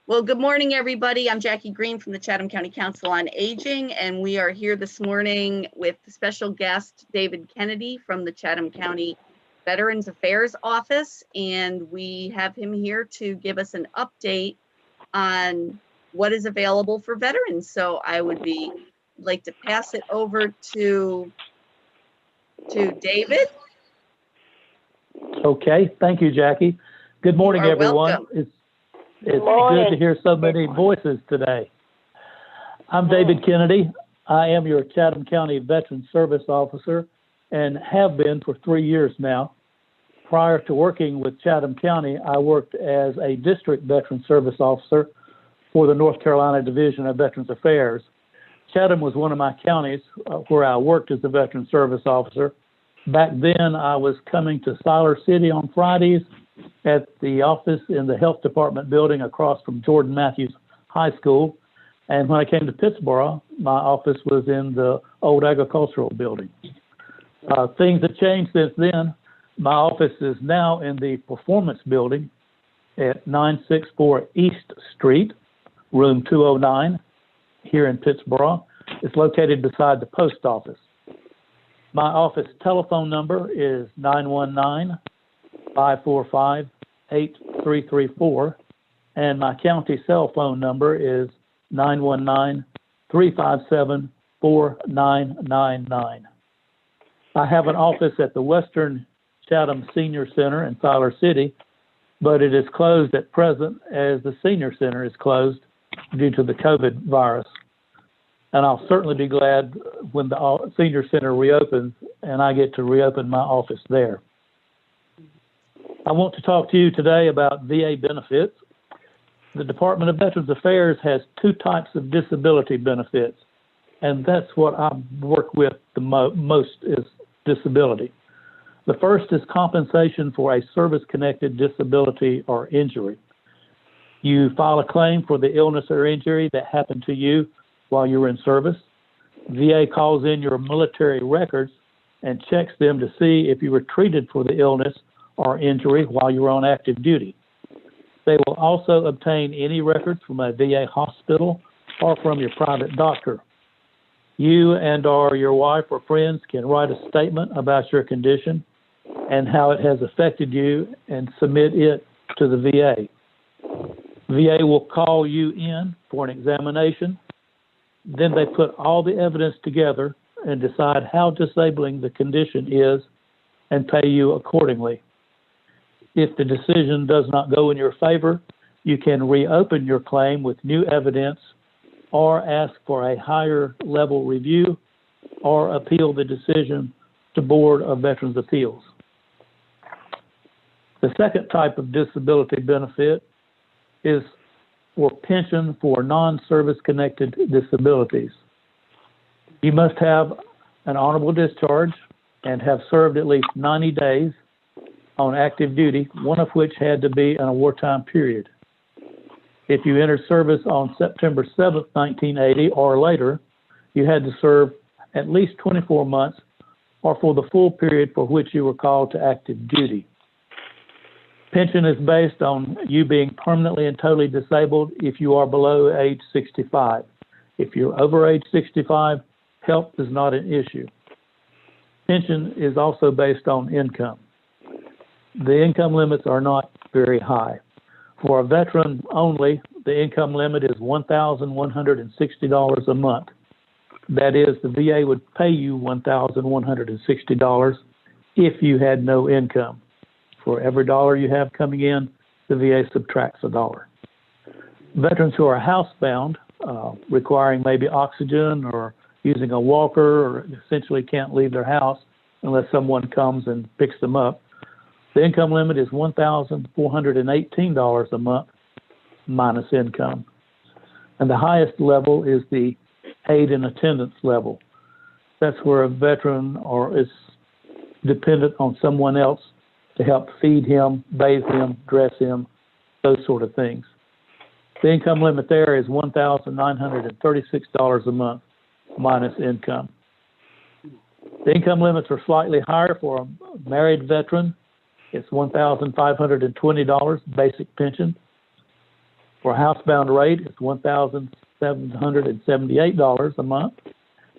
Well, good morning, everybody. I'm Jackie Green from the Chatham County Council on Aging, and we are here this morning with special guest David Kennedy from the Chatham County Veterans Affairs Office, and we have him here to give us an update on what is available for veterans. So I would like to pass it over to David. Okay, thank you, Jackie. Good morning, everyone. Welcome. It's good to hear so many voices today. I'm David Kennedy. I am your Chatham County Veteran Service Officer and have been for 3 years now. Prior to working with Chatham County, I worked as a District Veteran Service Officer for the North Carolina Division of Veterans Affairs. Chatham was one of my counties where I worked as a Veteran Service Officer. Back then, I was coming to Siler City on Fridays at the office in the Health Department building across from Jordan Matthews High School. And when I came to Pittsboro, my office was in the old agricultural building. Things have changed since then. My office is now in the Performance Building at 964 East Street, room 209, here in Pittsboro. It's located beside the post office. My office telephone number is 919-545-8334, and my county cell phone number is 919-357-4999. I have an office at the Western Chatham Senior Center in Siler City, but it is closed at present as the Senior Center is closed due to the COVID virus. And I'll certainly be glad when the Senior Center reopens and I get to reopen my office there. I want to talk to you today about VA benefits. The Department of Veterans Affairs has two types of disability benefits, and that's what I work with the most is disability. The first is compensation for a service-connected disability or injury. You file a claim for the illness or injury that happened to you while you were in service. VA calls in your military records and checks them to see if you were treated for the illness or injury while you were on active duty. They will also obtain any records from a VA hospital or from your private doctor. You and or your wife or friends can write a statement about your condition and how it has affected you and submit it to the VA. VA will call you in for an examination. Then they put all the evidence together and decide how disabling the condition is and pay you accordingly. If the decision does not go in your favor, you can reopen your claim with new evidence or ask for a higher level review or appeal the decision to Board of Veterans Appeals. The second type of disability benefit is for pension for non-service connected disabilities. You must have an honorable discharge and have served at least 90 days on active duty, one of which had to be in a wartime period. If you entered service on September 7th, 1980 or later, you had to serve at least 24 months or for the full period for which you were called to active duty. Pension is based on you being permanently and totally disabled if you are below age 65. If you're over age 65, help is not an issue. Pension is also based on income. The income limits are not very high. For a veteran only, the income limit is $1,160 a month. That is, the VA would pay you $1,160 if you had no income. For every dollar you have coming in, the VA subtracts a dollar. Veterans who are housebound, requiring maybe oxygen or using a walker or essentially can't leave their house unless someone comes and picks them up, the income limit is $1,418 a month minus income. And the highest level is the aid and attendance level. That's where a veteran or is dependent on someone else to help feed him, bathe him, dress him, those sort of things. The income limit there is $1,936 a month minus income. The income limits are slightly higher for a married veteran. It's $1,520 basic pension. For a housebound rate, it's $1,778 a month,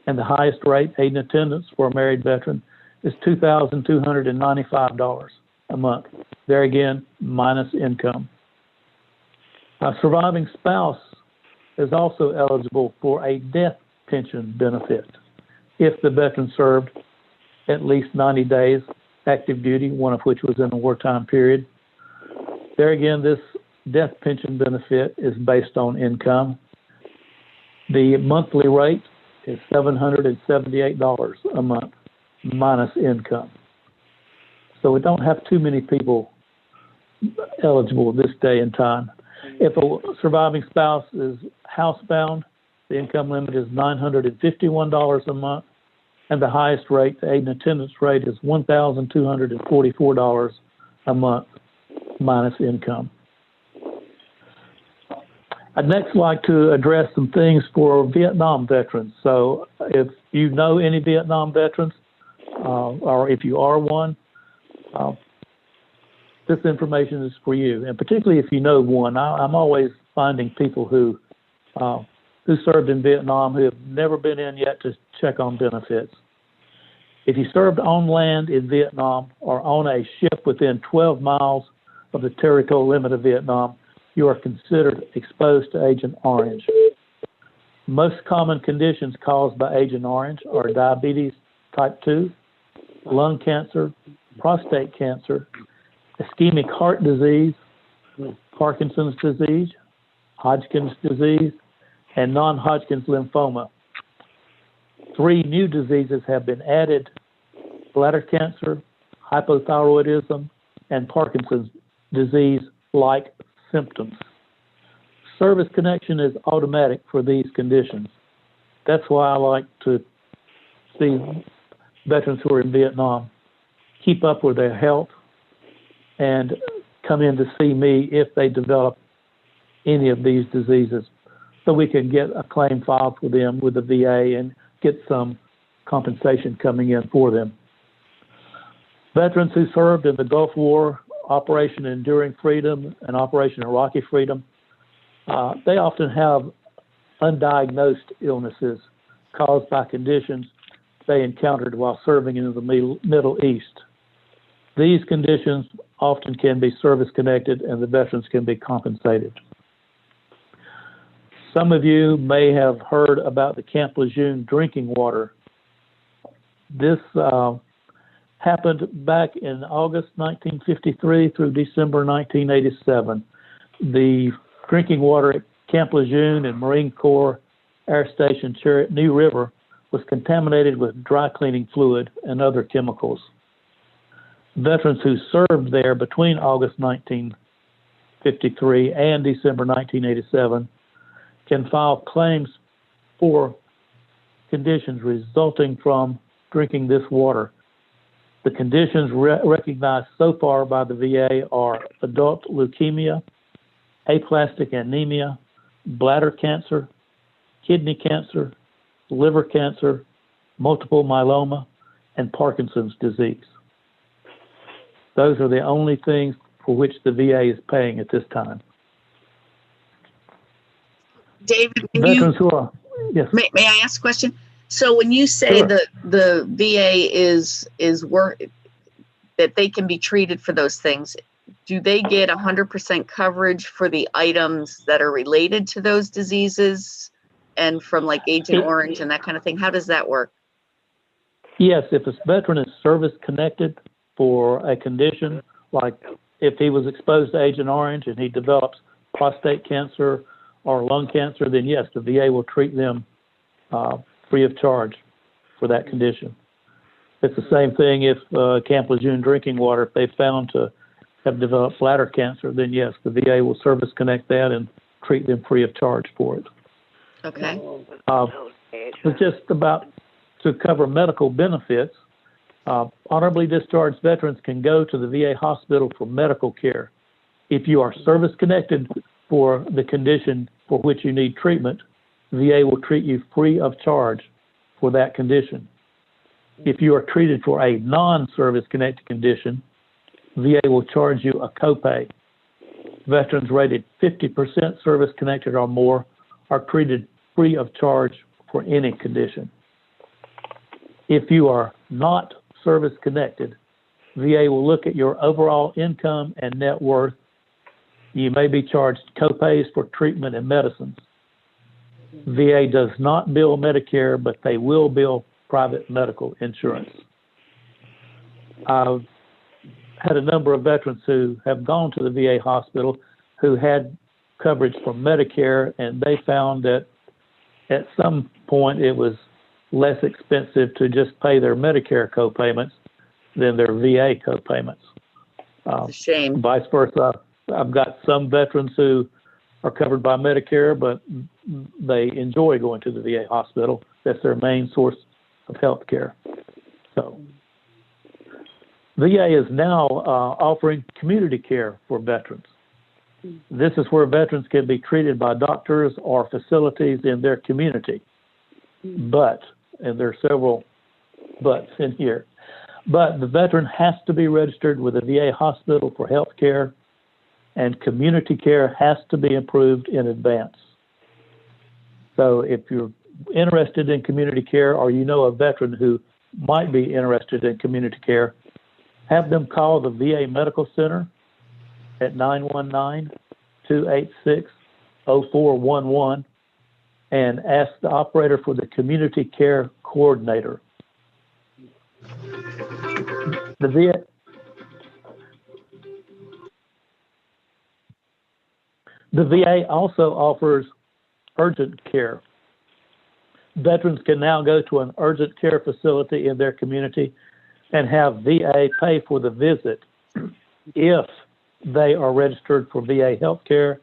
and the highest rate, aid and attendance for a married veteran, is $2,295 a month. There again, minus income. A surviving spouse is also eligible for a death pension benefit if the veteran served at least 90 days active duty, one of which was in a wartime period. There again, this death pension benefit is based on income. The monthly rate is $778 a month, minus income. So we don't have too many people eligible this day and time. If a surviving spouse is housebound, the income limit is $951 a month, and the highest rate, the aid and attendance rate, is $1,244 a month, minus income. I'd next like to address some things for Vietnam veterans. So if you know any Vietnam veterans, or if you are one, this information is for you. And particularly if you know one, I'm always finding people who served in Vietnam who have never been in yet to check on benefits. If you served on land in Vietnam or on a ship within 12 miles of the territorial limit of Vietnam, you are considered exposed to Agent Orange. Most common conditions caused by Agent Orange are diabetes type 2, lung cancer, prostate cancer, ischemic heart disease, Parkinson's disease, Hodgkin's disease, and non-Hodgkin's lymphoma. 3 new diseases have been added: bladder cancer, hypothyroidism, and Parkinson's disease-like symptoms. Service connection is automatic for these conditions. That's why I like to see veterans who are in Vietnam keep up with their health and come in to see me if they develop any of these diseases, so we can get a claim filed for them with the VA and get some compensation coming in for them. Veterans who served in the Gulf War, Operation Enduring Freedom, and Operation Iraqi Freedom, they often have undiagnosed illnesses caused by conditions they encountered while serving in the Middle East. These conditions often can be service-connected, and the veterans can be compensated. Some of you may have heard about the Camp Lejeune drinking water. This happened back in August 1953 through December 1987. The drinking water at Camp Lejeune and Marine Corps Air Station Chariot New River was contaminated with dry cleaning fluid and other chemicals. Veterans who served there between August 1953 and December 1987 can file claims for conditions resulting from drinking this water. The conditions recognized so far by the VA are adult leukemia, aplastic anemia, bladder cancer, kidney cancer, liver cancer, multiple myeloma, and Parkinson's disease. Those are the only things for which the VA is paying at this time. David, Veterans who are, yes. May I ask a question? So when you say Sure. the VA is that they can be treated for those things, do they get 100% coverage for the items that are related to those diseases and from like Agent Orange and that kind of thing? How does that work? Yes, if a veteran is service connected for a condition, like if he was exposed to Agent Orange and he develops prostate cancer or lung cancer, then yes, the VA will treat them free of charge for that condition. It's the same thing if Camp Lejeune drinking water, if they found to have developed bladder cancer, then yes, the VA will service connect that and treat them free of charge for it. Okay. But just about to cover medical benefits, honorably discharged veterans can go to the VA hospital for medical care. If you are service connected for the condition for which you need treatment, VA will treat you free of charge for that condition. If you are treated for a non-service connected condition, VA will charge you a copay. Veterans rated 50% service connected or more are treated free of charge for any condition. If you are not service connected, VA will look at your overall income and net worth. You may be charged copays for treatment and medicines. VA does not bill Medicare, but they will bill private medical insurance. I've had a number of veterans who have gone to the VA hospital who had coverage from Medicare, and they found that at some point it was less expensive to just pay their Medicare copayments than their VA copayments. It's a shame. Vice versa. I've got some veterans who are covered by Medicare, but they enjoy going to the VA hospital. That's their main source of health care. So VA is now offering community care for veterans. This is where veterans can be treated by doctors or facilities in their community. But, and there are several buts in here, but the veteran has to be registered with a VA hospital for health care, and community care has to be approved in advance. So if you're interested in community care, or you know a veteran who might be interested in community care, have them call the VA Medical Center at 919-286-0411 and ask the operator for the community care coordinator. The VA also offers urgent care. Veterans can now go to an urgent care facility in their community and have VA pay for the visit if they are registered for VA health care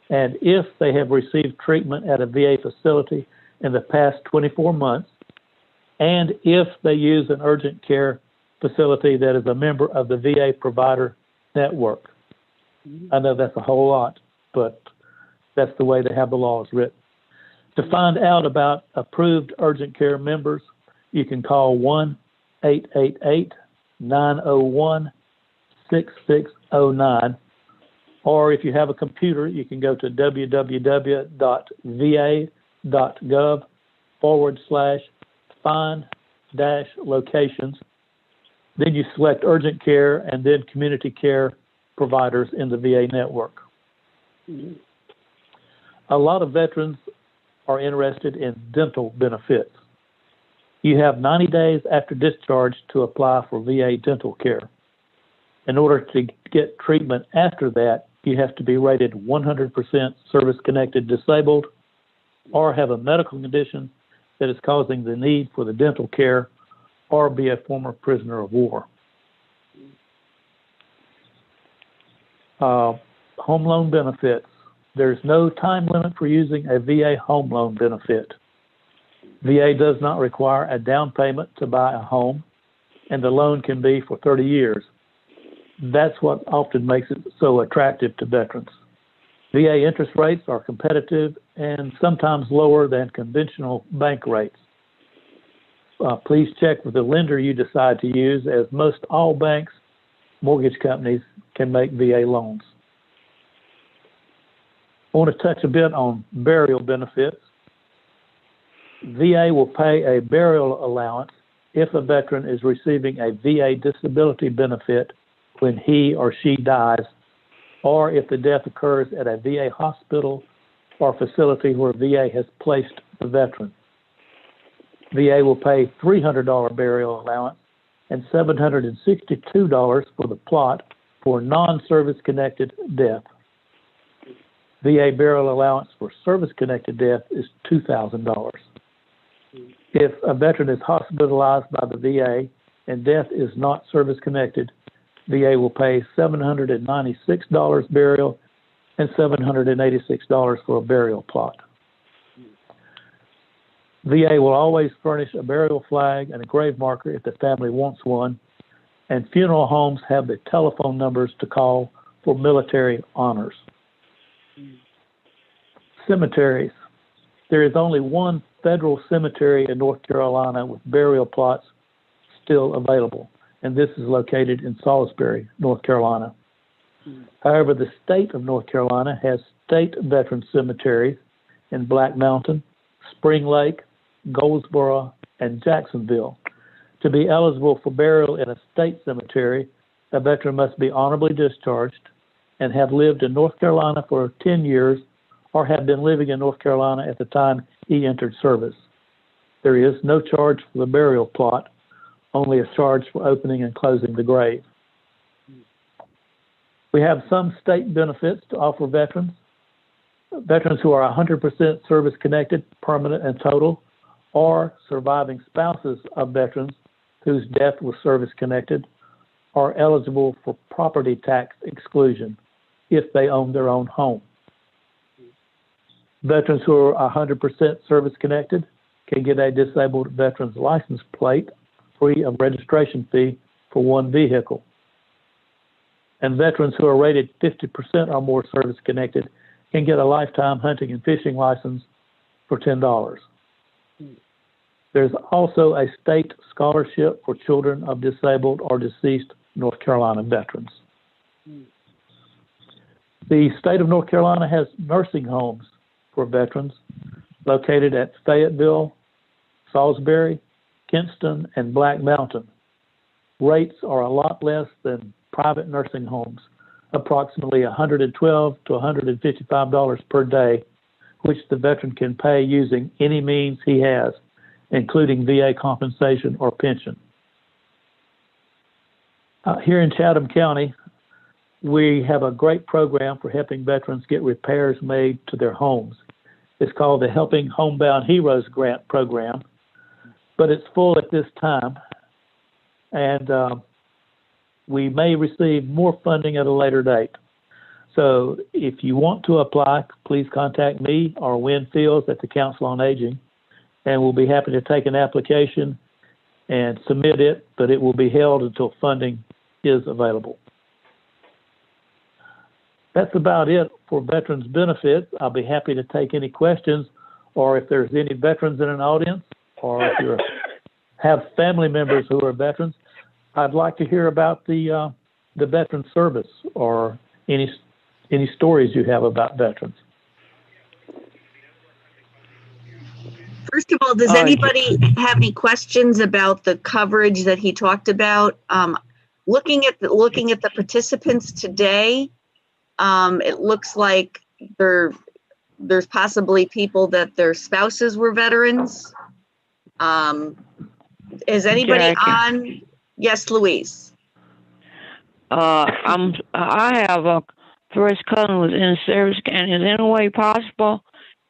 and if they have received treatment at a VA facility in the past 24 months, and if they use an urgent care facility that is a member of the VA provider network. I know that's a whole lot, but that's the way they have the laws written. To find out about approved urgent care members, you can call 1-888-901-6609. Or if you have a computer, you can go to www.va.gov/find-locations. Then you select urgent care and then community care providers in the VA network. A lot of veterans are interested in dental benefits. You have 90 days after discharge to apply for VA dental care. In order to get treatment after that, you have to be rated 100% service-connected disabled or have a medical condition that is causing the need for the dental care or be a former prisoner of war. Home loan benefits. There's no time limit for using a VA home loan benefit. VA does not require a down payment to buy a home, and the loan can be for 30 years. That's what often makes it so attractive to veterans. VA interest rates are competitive and sometimes lower than conventional bank rates. Please check with the lender you decide to use, as most all banks, mortgage companies can make VA loans. I want to touch a bit on burial benefits. VA will pay a burial allowance if a veteran is receiving a VA disability benefit when he or she dies, or if the death occurs at a VA hospital or facility where VA has placed the veteran. VA will pay $300 burial allowance and $762 for the plot for non-service-connected death. VA burial allowance for service-connected death is $2,000. If a veteran is hospitalized by the VA and death is not service-connected, VA will pay $796 burial and $786 for a burial plot. VA will always furnish a burial flag and a grave marker if the family wants one, and funeral homes have the telephone numbers to call for military honors. Cemeteries. There is only one federal cemetery in North Carolina with burial plots still available, and this is located in Salisbury, North Carolina. However, the state of North Carolina has state veteran cemeteries in Black Mountain, Spring Lake, Goldsboro, and Jacksonville. To be eligible for burial in a state cemetery, a veteran must be honorably discharged and have lived in North Carolina for 10 years or have been living in North Carolina at the time he entered service. There is no charge for the burial plot, only a charge for opening and closing the grave. We have some state benefits to offer veterans. Veterans who are 100% service connected, permanent and total, or surviving spouses of veterans whose death was service connected are eligible for property tax exclusion if they own their own home. Veterans who are 100% service connected can get a disabled veteran's license plate free of registration fee for one vehicle. And veterans who are rated 50% or more service connected can get a lifetime hunting and fishing license for $10. There's also a state scholarship for children of disabled or deceased North Carolina veterans. The state of North Carolina has nursing homes for veterans located at Fayetteville, Salisbury, Kinston, and Black Mountain. Rates are a lot less than private nursing homes, approximately $112 to $155 per day, which the veteran can pay using any means he has, including VA compensation or pension. Here in Chatham County, we have a great program for helping veterans get repairs made to their homes. It's called the Helping Homebound Heroes Grant Program, but it's full at this time, and we may receive more funding at a later date. So if you want to apply, please contact me or Wynn Fields at the Council on Aging, and we'll be happy to take an application and submit it, but it will be held until funding is available. That's about it for veterans benefits. I'll be happy to take any questions, or if there's any veterans in an audience, or if you have family members who are veterans, I'd like to hear about the veteran service or any stories you have about veterans. First of all, does anybody have any questions about the coverage that he talked about? Looking at the participants today, it looks like there's possibly people that their spouses were veterans. Is anybody on? Yes, Louise. I have a first cousin was in service, and is there any way possible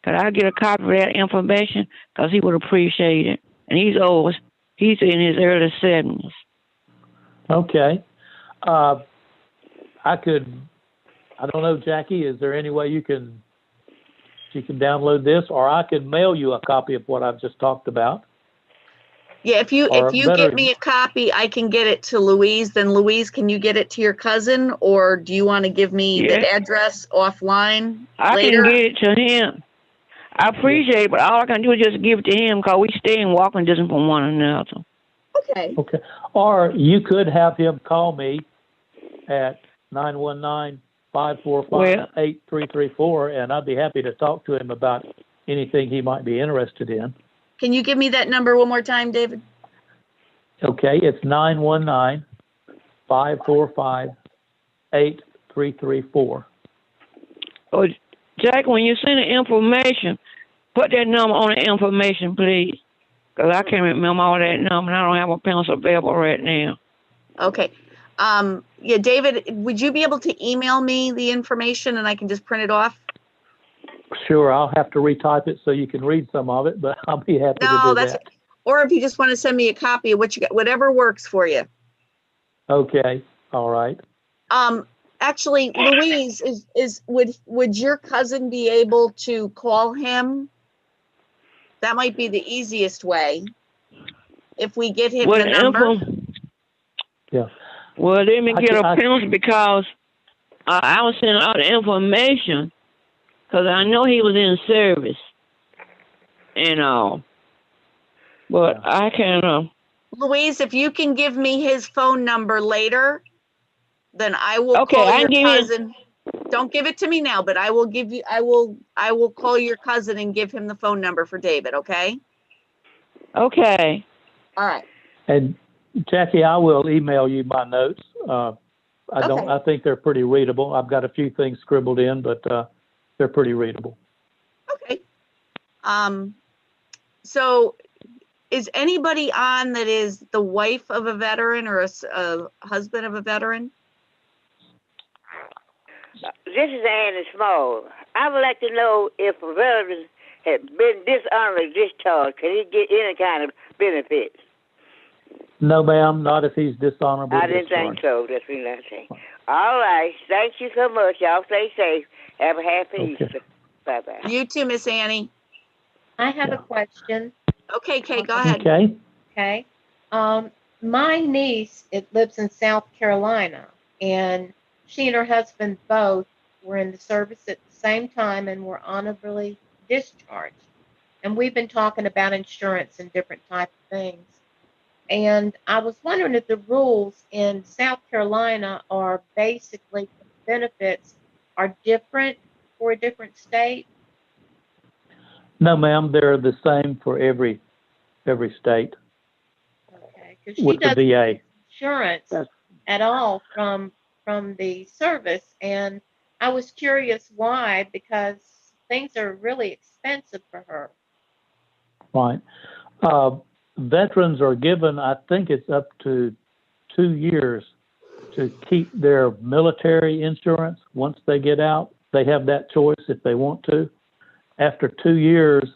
could I get a copy of that information? Because he would appreciate it. And he's old. He's in his early 70s. Okay. I don't know, Jackie, is there any way you can download this, or I can mail you a copy of what I've just talked about? Yeah, if you get me a copy, I can get it to Louise. Then Louise, can you get it to your cousin, or do you want to give me the address offline later? I can get it to him. I appreciate it, but all I can do is just give it to him because we stay in walking distance from one another. Okay. Okay. Or you could have him call me at 919-545-8334, and I'd be happy to talk to him about anything he might be interested in. Can you give me that number one more time, David? Okay, it's 919-545-8334. Oh, Jack, when you send the information, put that number on the information, please. Because I can't remember all that number, and I don't have a pencil available right now. Okay. Yeah, David, would you be able to email me the information and I can just print it off? Sure, I'll have to retype it so you can read some of it, but I'll be happy to do that. Or if you just want to send me a copy of what you got, whatever works for you. Okay, all right. Actually, Louise, would your cousin be able to call him? That might be the easiest way. If we get him the number. Yeah. Well, let me get a pencil because I was sending out the information because I know he was in service and all. But I can. Louise, if you can give me his phone number later, then I will Okay, call I your give you- cousin. Don't give it to me now, but I will call your cousin and give him the phone number for David, okay? Okay. All right. And Jackie, I will email you my notes. Okay. I think they're pretty readable. I've got a few things scribbled in, but they're pretty readable. Okay. So is anybody on that is the wife of a veteran or a husband of a veteran? This is Annie Small. I would like to know if a veteran had been dishonorably discharged, can he get any kind of benefits? No, ma'am, not if he's dishonorably I didn't think discharged. so. That's what I'm saying. All right. Thank you so much. Y'all stay safe. Have a happy Okay. Easter. Bye-bye. You too, Miss Annie. I have Yeah. a question, Okay, Kay, go ahead. Okay. okay? My niece, it lives in South Carolina, and she and her husband both were in the service at the same time and were honorably discharged. And we've been talking about insurance and different type of things. And I was wondering if the rules in South Carolina are basically benefits are different for a different state. No, ma'am, they're the same for every state Okay, because she with the doesn't VA. insurance That's- at all from the service, and I was curious why, because things are really expensive for her. Right. Veterans are given, I think it's up to 2 years to keep their military insurance. Once they get out, they have that choice if they want to. After 2 years,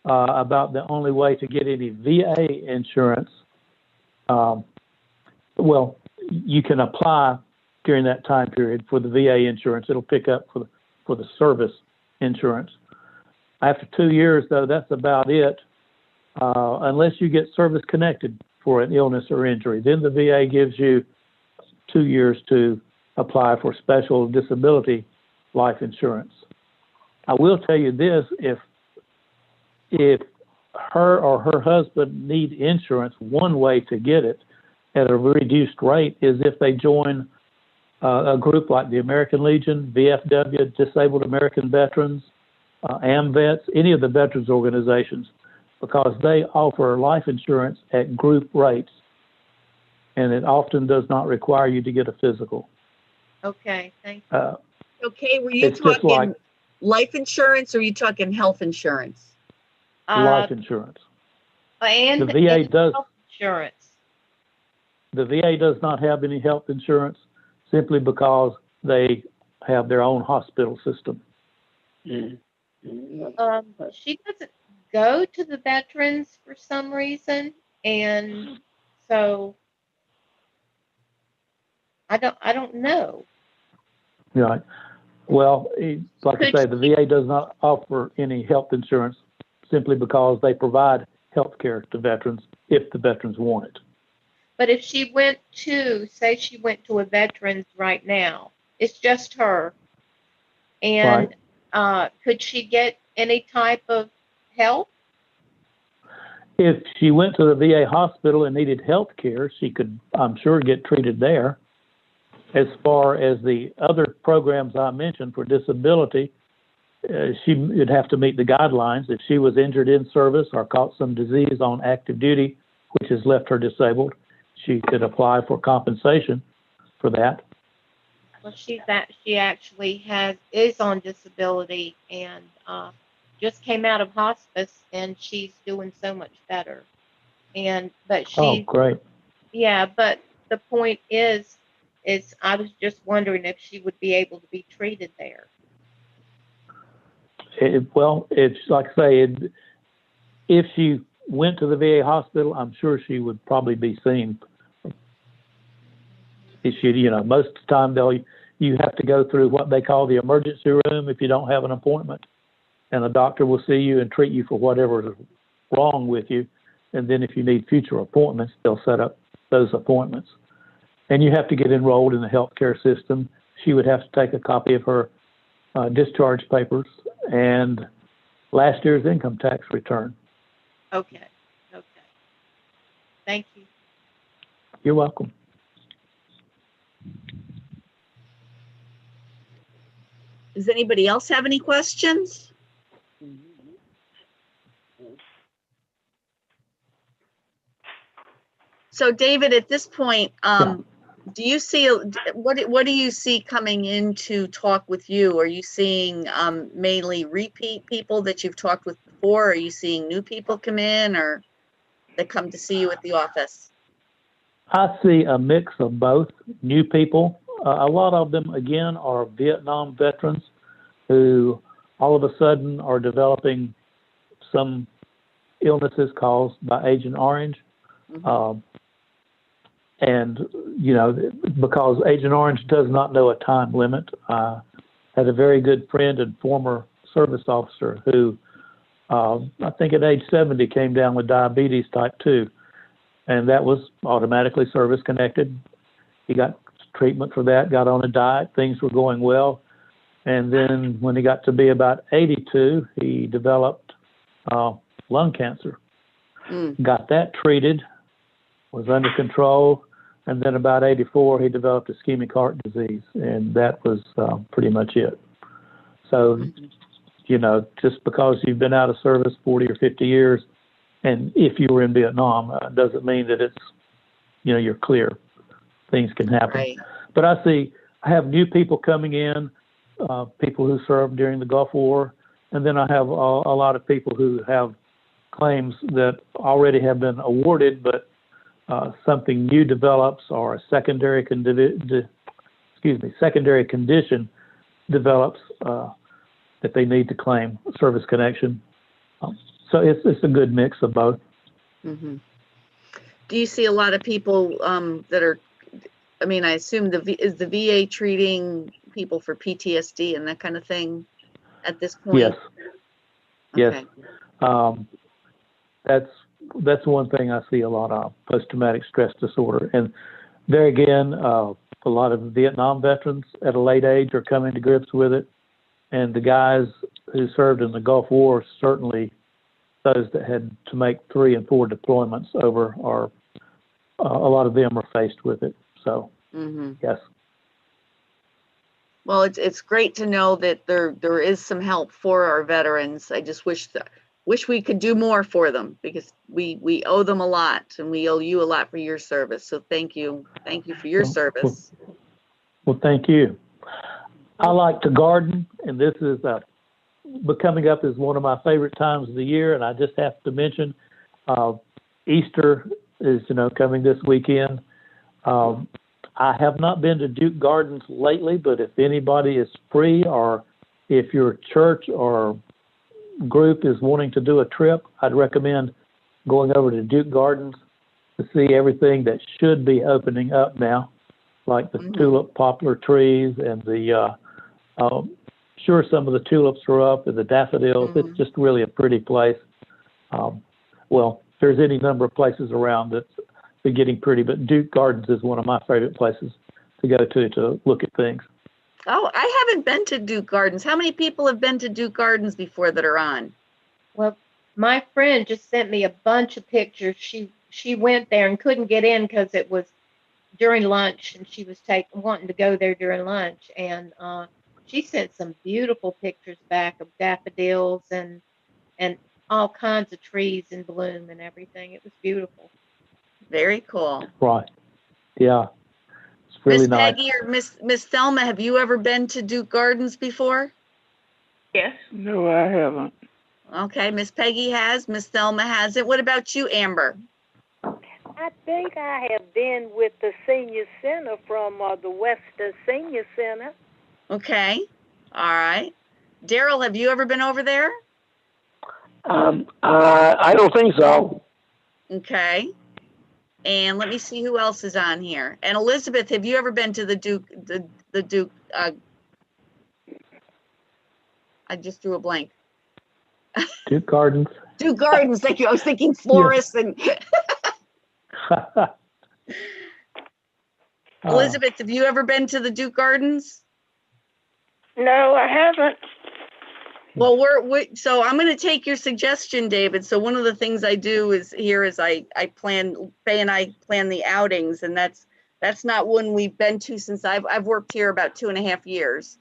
about the only way to get any VA insurance, well, you can apply during that time period for the VA insurance. It'll pick up for the service insurance. After 2 years, though, that's about it. Unless you get service connected for an illness or injury, then the VA gives you 2 years to apply for special disability life insurance. I will tell you this, if her or her husband need insurance, one way to get it at a reduced rate is if they join a group like the American Legion, VFW, Disabled American Veterans, AMVETS, any of the veterans organizations, because they offer life insurance at group rates, and it often does not require you to get a physical. Okay, thank you. Okay, were you It's just talking like life insurance or are you talking health insurance? life insurance. And The VA and does. health insurance. The VA does not have any health insurance simply because they have their own hospital system. She doesn't go to the veterans for some reason, and so I don't know. Right. Well, like I Could say, the VA does not offer any health insurance simply because they provide health care to veterans if the veterans want it. But if she went to, say she went to a veterans right now, it's just her, and could she get any type of help? If she went to the VA hospital and needed health care, she could, I'm sure, get treated there. As far as the other programs I mentioned for disability, she would have to meet the guidelines. If she was injured in service or caught some disease on active duty, which has left her disabled, she could apply for compensation for that. Well, she actually is on disability and just came out of hospice, and she's doing so much better. But Oh, she, great. yeah. But the point is I was just wondering if she would be able to be treated there. Well, it's like I say, if she went to the VA hospital, I'm sure she would probably be seen. If she, most of the time you have to go through what they call the emergency room if you don't have an appointment, and the doctor will see you and treat you for whatever is wrong with you, and then if you need future appointments, they'll set up those appointments. And you have to get enrolled in the healthcare system. She would have to take a copy of her discharge papers and last year's income tax return. Okay. Thank you. You're welcome. Does anybody else have any questions? So David, at this point, do you see, what do you see coming in to talk with you? Are you seeing mainly repeat people that you've talked with before? Are you seeing new people come in or that come to see you at the office? I see a mix of both. New people, a lot of them, again, are Vietnam veterans who all of a sudden are developing some illnesses caused by Agent Orange. And, you know, because Agent Orange does not know a time limit, I had a very good friend and former service officer who, I think at age 70, came down with diabetes type 2. And that was automatically service connected. He got treatment for that, got on a diet, things were going well. And then when he got to be about 82, he developed lung cancer. Got that treated, was under control. And then about 84, he developed ischemic heart disease. And that was pretty much it. So, you know, just because you've been out of service 40 or 50 years, and if you were in Vietnam, doesn't mean that it's, you know, you're clear. Things can happen. Right. But I have new people coming in, people who served during the Gulf War, and then I have a lot of people who have claims that already have been awarded, but something new develops or a secondary condition develops that they need to claim service connection. So it's a good mix of both. Do you see a lot of people that are, I mean, I assume is the VA treating people for PTSD and that kind of thing at this point? Yes. Okay. Yes. That's one thing I see a lot of, post-traumatic stress disorder. And there again, a lot of Vietnam veterans at a late age are coming to grips with it. And the guys who served in the Gulf War, certainly those that had to make 3 and 4 deployments over, are a lot of them are faced with it. So, yes. Well, it's great to know that there is some help for our veterans. I just wish we could do more for them because we owe them a lot and we owe you a lot for your service. So thank you for your service. Well, thank you. I like to garden, and this is coming up is one of my favorite times of the year. And I just have to mention Easter is, you know, coming this weekend. I have not been to Duke Gardens lately, but if anybody is free or if your church or group is wanting to do a trip, I'd recommend going over to Duke Gardens to see everything that should be opening up now, like the tulip poplar trees and the, sure, some of the tulips are up and the daffodils. It's just really a pretty place. Well, there's any number of places around that's getting pretty, but Duke Gardens is one of my favorite places to go to look at things. Oh, I haven't been to Duke Gardens. How many people have been to Duke Gardens before that are on? Well, my friend just sent me a bunch of pictures. She went there and couldn't get in because it was during lunch, and she was wanting to go there during lunch. And she sent some beautiful pictures back of daffodils and all kinds of trees in bloom and everything. It was beautiful. Very cool. Right. Yeah. It's really Miss nice. Peggy or Miss Thelma, have you ever been to Duke Gardens before? Yes. No, I haven't. Okay, Miss Peggy has, Miss Thelma hasn't. What about you, Amber? I think I have been with the senior center from the Western Senior Center. Okay. All right. Daryl, have you ever been over there? I don't think so. Okay. And let me see who else is on here. And Elizabeth, have you ever been to the Duke, the Duke, I just drew a blank. Duke Gardens. Duke Gardens, thank you. I was thinking florists and Elizabeth, have you ever been to the Duke Gardens? No, I haven't. Well, so I'm going to take your suggestion, David. So one of the things I do is I plan, Faye and I plan the outings, and that's not one we've been to since I've worked here about 2.5 years.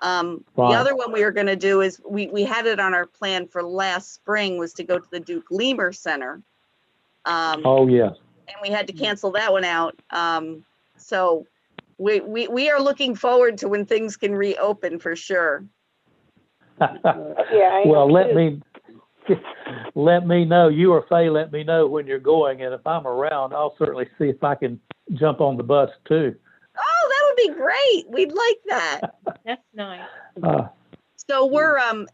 The Right. other one we were going to do is we had it on our plan for last spring was to go to the Duke Lemur Center. Oh, yes. And we had to cancel that one out. So we are looking forward to when things can reopen for sure. Yeah, I Well, am let too. let me know, you or Faye, let me know when you're going, and if I'm around, I'll certainly see if I can jump on the bus too. Oh, that would be great. We'd like that. That's nice. So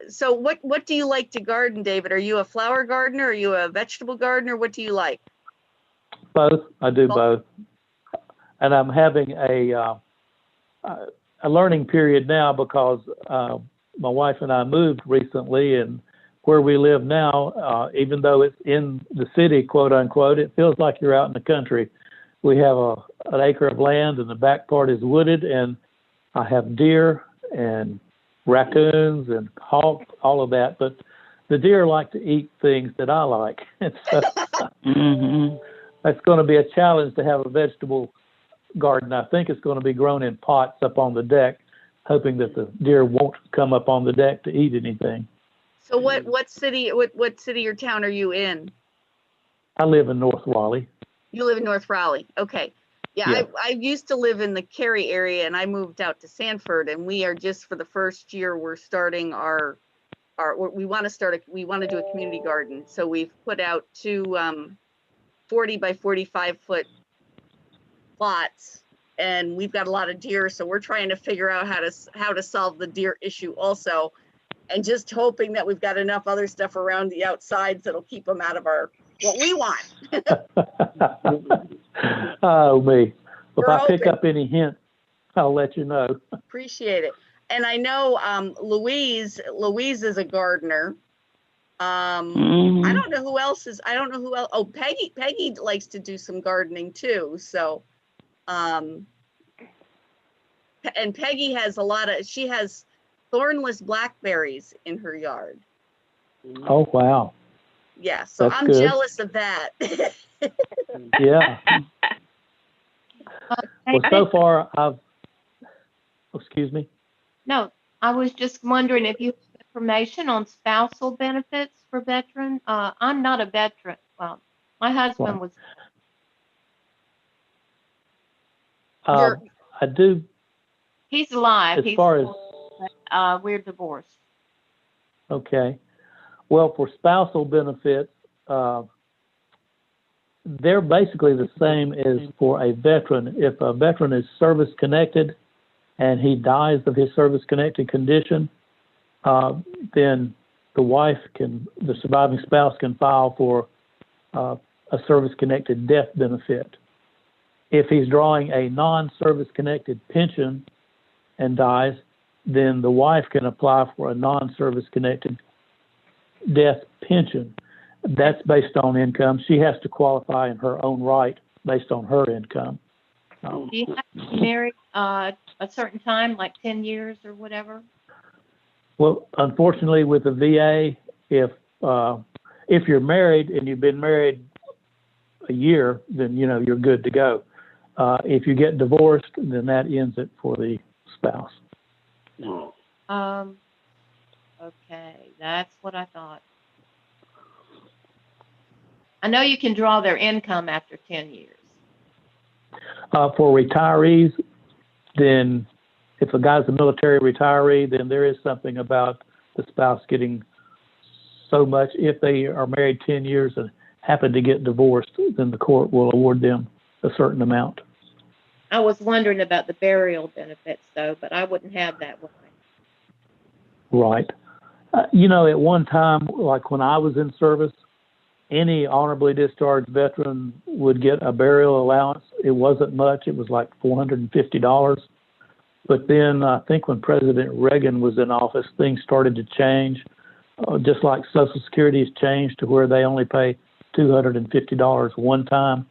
so what do you like to garden, David? Are you a flower gardener? Are you a vegetable gardener? What do you like? Both, I do Both. both. And I'm having a learning period now because my wife and I moved recently, and where we live now, even though it's in the city, quote unquote, it feels like you're out in the country. We have an acre of land, and the back part is wooded, and I have deer and raccoons and hawks, all of that. But the deer like to eat things that I like, and so Mm-hmm. that's going to be a challenge to have a vegetable garden. I think it's going to be grown in pots up on the deck, hoping that the deer won't come up on the deck to eat anything. So what city or town are you in? I live in North Raleigh. You live in North Raleigh. Okay. Yeah, Yeah. I used to live in the Cary area and I moved out to Sanford, and we are just for the first year we're starting we want to do a community garden. So we've put out two 40 by 45 foot plots, and we've got a lot of deer, so we're trying to figure out how to solve the deer issue also, and just hoping that we've got enough other stuff around the outsides that'll keep them out of what we want. Oh, me. If We're I pick hoping. up any hints, I'll let you know. Appreciate it. And I know Louise is a gardener. I Mm-hmm. don't know who else. Oh, Peggy likes to do some gardening too. So, and Peggy has she has thornless blackberries in her yard. Oh, wow. Yeah, so That's I'm good. jealous of that. Yeah. Well, so far excuse me. No, I was just wondering if you have information on spousal benefits for veterans. I'm not a veteran. Well, my husband was. You're- I do, He's alive. as far as, We're divorced. okay. Well, for spousal benefits, they're basically the same as for a veteran. If a veteran is service-connected and he dies of his service-connected condition, then the surviving spouse can file for a service-connected death benefit. If he's drawing a non-service-connected pension and dies, then the wife can apply for a non-service-connected death pension. That's based on income. She has to qualify in her own right based on her income. Do you have to be married a certain time, like 10 years or whatever? Well, unfortunately, with the VA, if you're married and you've been married a year, then you're good to go. If you get divorced, then that ends it for the spouse. Okay, that's what I thought. I know you can draw their income after 10 years. For retirees, then if a guy's a military retiree, then there is something about the spouse getting so much. If they are married 10 years and happen to get divorced, then the court will award them a certain amount. I was wondering about the burial benefits, though, but I wouldn't have that one. Right. At one time, like when I was in service, any honorably discharged veteran would get a burial allowance. It wasn't much. It was like $450. But then I think when President Reagan was in office, things started to change. Just like Social Security has changed to where they only pay $250 one time.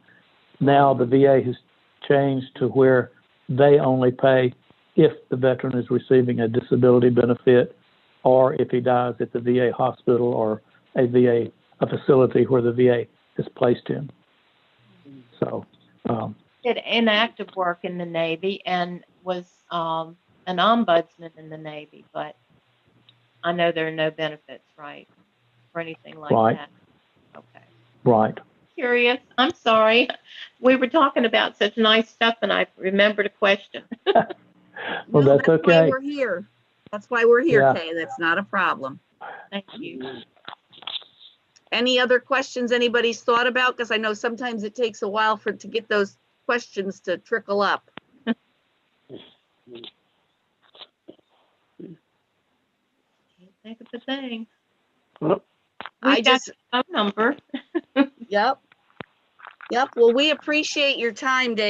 Now the VA has changed to where they only pay if the veteran is receiving a disability benefit or if he dies at the VA hospital or a facility where the VA has placed him. So, Did inactive work in the Navy and was an ombudsman in the Navy, but I know there are no benefits, right, for anything like Right. that. Okay. Right. Curious. I'm sorry. We were talking about such nice stuff, and I remembered a question. Well, No, that's why okay. we're here. That's why we're here, Yeah. Kay. That's not a problem. Thank you. Any other questions anybody's thought about? Because I know sometimes it takes a while to get those questions to trickle up. Can't think of a thing. Nope. I We've got just, the phone number. yep. Yep. Well, we appreciate your time, Dave.